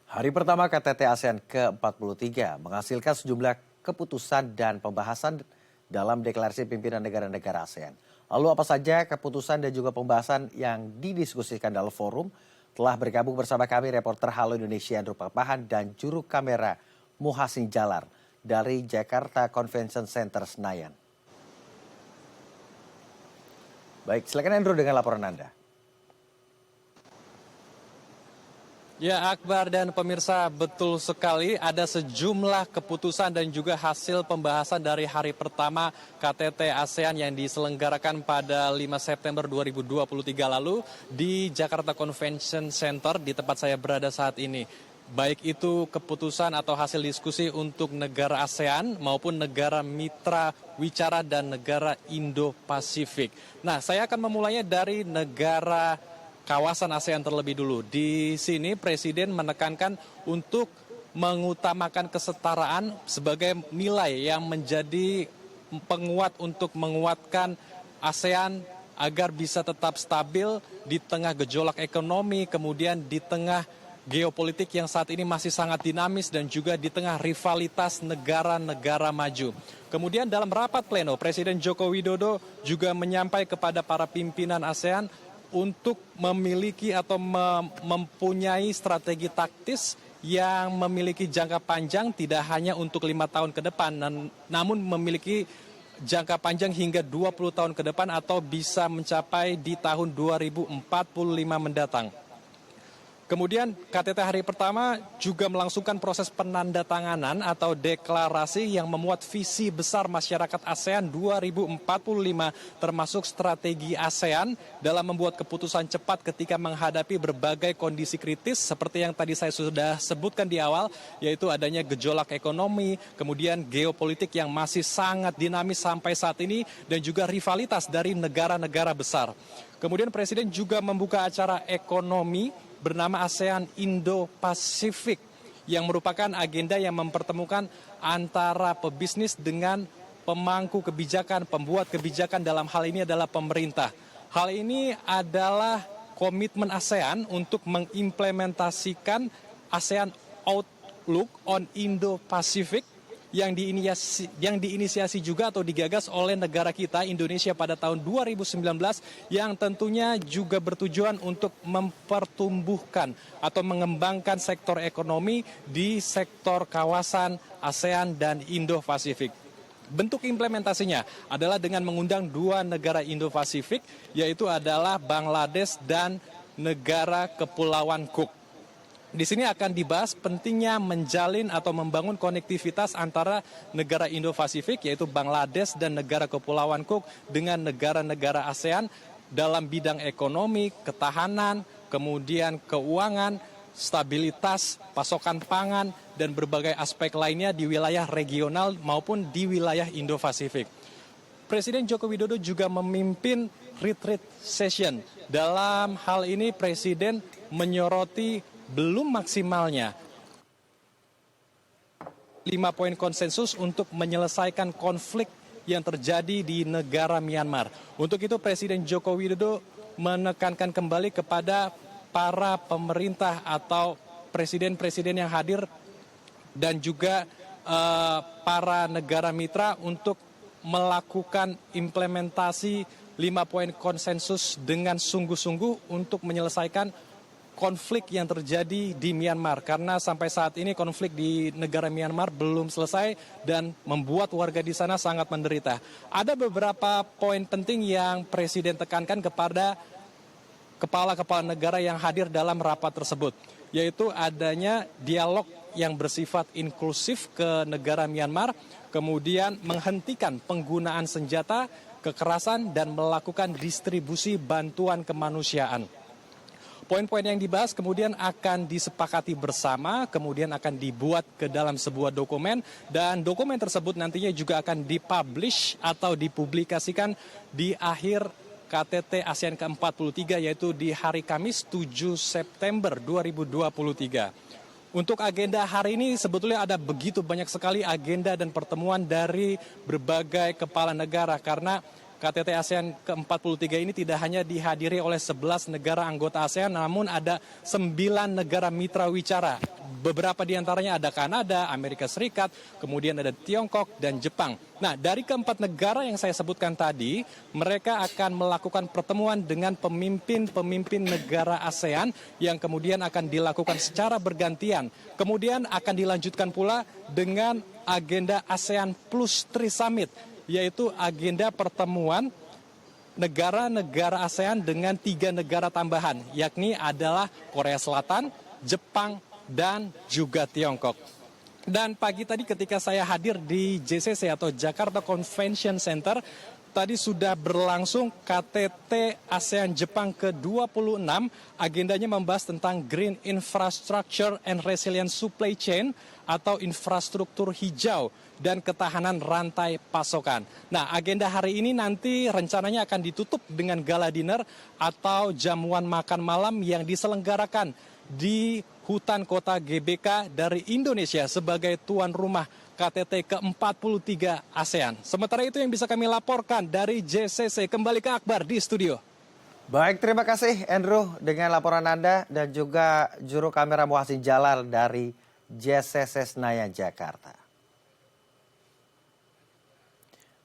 Hari pertama KTT ASEAN ke-43 menghasilkan sejumlah keputusan dan pembahasan dalam deklarasi pimpinan negara-negara ASEAN. Lalu apa saja keputusan dan juga pembahasan yang didiskusikan dalam forum? Telah bergabung bersama kami reporter Halo Indonesia Andrew Papahan dan juru kamera Muhasin Jalar dari Jakarta Convention Center Senayan. Baik, silakan Andrew dengan laporan Anda. Ya, Akbar dan pemirsa, betul sekali ada sejumlah keputusan dan juga hasil pembahasan dari hari pertama KTT ASEAN yang diselenggarakan pada 5 September 2023 lalu di Jakarta Convention Center di tempat saya berada saat ini. Baik itu keputusan atau hasil diskusi untuk negara ASEAN maupun negara mitra wicara dan negara Indo-Pasifik. Nah, saya akan memulainya dari negara kawasan ASEAN terlebih dulu. Di sini Presiden menekankan untuk mengutamakan kesetaraan sebagai nilai yang menjadi penguat untuk menguatkan ASEAN agar bisa tetap stabil di tengah gejolak ekonomi, kemudian di tengah geopolitik yang saat ini masih sangat dinamis dan juga di tengah rivalitas negara-negara maju. Kemudian dalam rapat pleno, Presiden Joko Widodo juga menyampaikan kepada para pimpinan ASEAN untuk memiliki atau mempunyai strategi taktis yang memiliki jangka panjang tidak hanya untuk 5 tahun ke depan, namun memiliki jangka panjang hingga 20 tahun ke depan atau bisa mencapai di tahun 2045 mendatang. Kemudian KTT hari pertama juga melangsungkan proses penandatanganan atau deklarasi yang memuat visi besar masyarakat ASEAN 2045 termasuk strategi ASEAN dalam membuat keputusan cepat ketika menghadapi berbagai kondisi kritis seperti yang tadi saya sudah sebutkan di awal, yaitu adanya gejolak ekonomi, kemudian geopolitik yang masih sangat dinamis sampai saat ini dan juga rivalitas dari negara-negara besar. Kemudian Presiden juga membuka acara ekonomi bernama ASEAN Indo-Pasifik yang merupakan agenda yang mempertemukan antara pebisnis dengan pemangku kebijakan, pembuat kebijakan dalam hal ini adalah pemerintah. Hal ini adalah komitmen ASEAN untuk mengimplementasikan ASEAN Outlook on Indo-Pasifik yang diinisiasi juga atau digagas oleh negara kita Indonesia pada tahun 2019 yang tentunya juga bertujuan untuk mempertumbuhkan atau mengembangkan sektor ekonomi di sektor kawasan ASEAN dan Indo-Pasifik. Bentuk implementasinya adalah dengan mengundang dua negara Indo-Pasifik, yaitu adalah Bangladesh dan negara Kepulauan Cook. Di sini akan dibahas pentingnya menjalin atau membangun konektivitas antara negara Indo-Pasifik yaitu Bangladesh dan negara Kepulauan Cook dengan negara-negara ASEAN dalam bidang ekonomi, ketahanan, kemudian keuangan, stabilitas, pasokan pangan, dan berbagai aspek lainnya di wilayah regional maupun di wilayah Indo-Pasifik. Presiden Joko Widodo juga memimpin retreat session. Dalam hal ini Presiden menyoroti belum maksimalnya 5 poin konsensus untuk menyelesaikan konflik yang terjadi di negara Myanmar. Untuk itu Presiden Joko Widodo menekankan kembali kepada para pemerintah atau presiden-presiden yang hadir dan juga para negara mitra untuk melakukan implementasi 5 poin konsensus dengan sungguh-sungguh untuk menyelesaikan konflik yang terjadi di Myanmar. Karena sampai saat ini konflik di negara Myanmar belum selesai dan membuat warga di sana sangat menderita. Ada beberapa poin penting yang Presiden tekankan kepada kepala-kepala negara yang hadir dalam rapat tersebut, yaitu adanya dialog yang bersifat inklusif ke negara Myanmar, kemudian menghentikan penggunaan senjata, kekerasan, dan melakukan distribusi bantuan kemanusiaan. Poin-poin yang dibahas kemudian akan disepakati bersama, kemudian akan dibuat ke dalam sebuah dokumen, dan dokumen tersebut nantinya juga akan dipublish atau dipublikasikan di akhir KTT ASEAN ke-43, yaitu di hari Kamis 7 September 2023. Untuk agenda hari ini sebetulnya ada begitu banyak sekali agenda dan pertemuan dari berbagai kepala negara karena KTT ASEAN ke-43 ini tidak hanya dihadiri oleh 11 negara anggota ASEAN, namun ada 9 negara mitra wicara. Beberapa di antaranya ada Kanada, Amerika Serikat, kemudian ada Tiongkok dan Jepang. Nah, dari keempat negara yang saya sebutkan tadi, mereka akan melakukan pertemuan dengan pemimpin-pemimpin negara ASEAN yang kemudian akan dilakukan secara bergantian. Kemudian akan dilanjutkan pula dengan agenda ASEAN Plus 3 Summit, yaitu agenda pertemuan negara-negara ASEAN dengan 3 negara tambahan, yakni adalah Korea Selatan, Jepang, dan juga Tiongkok. Dan pagi tadi ketika saya hadir di JCC atau Jakarta Convention Center, tadi sudah berlangsung KTT ASEAN Jepang ke-26. Agendanya membahas tentang Green Infrastructure and Resilient Supply Chain atau infrastruktur hijau dan ketahanan rantai pasokan. Nah, agenda hari ini nanti rencananya akan ditutup dengan gala dinner atau jamuan makan malam yang diselenggarakan di Hutan Kota GBK dari Indonesia sebagai tuan rumah KTT ke-43 ASEAN. Sementara itu yang bisa kami laporkan dari JCC. Kembali ke Akbar di studio. Baik, terima kasih Andrew dengan laporan Anda dan juga juru kamera Muhsin Jalal dari JCC Senayan, Jakarta.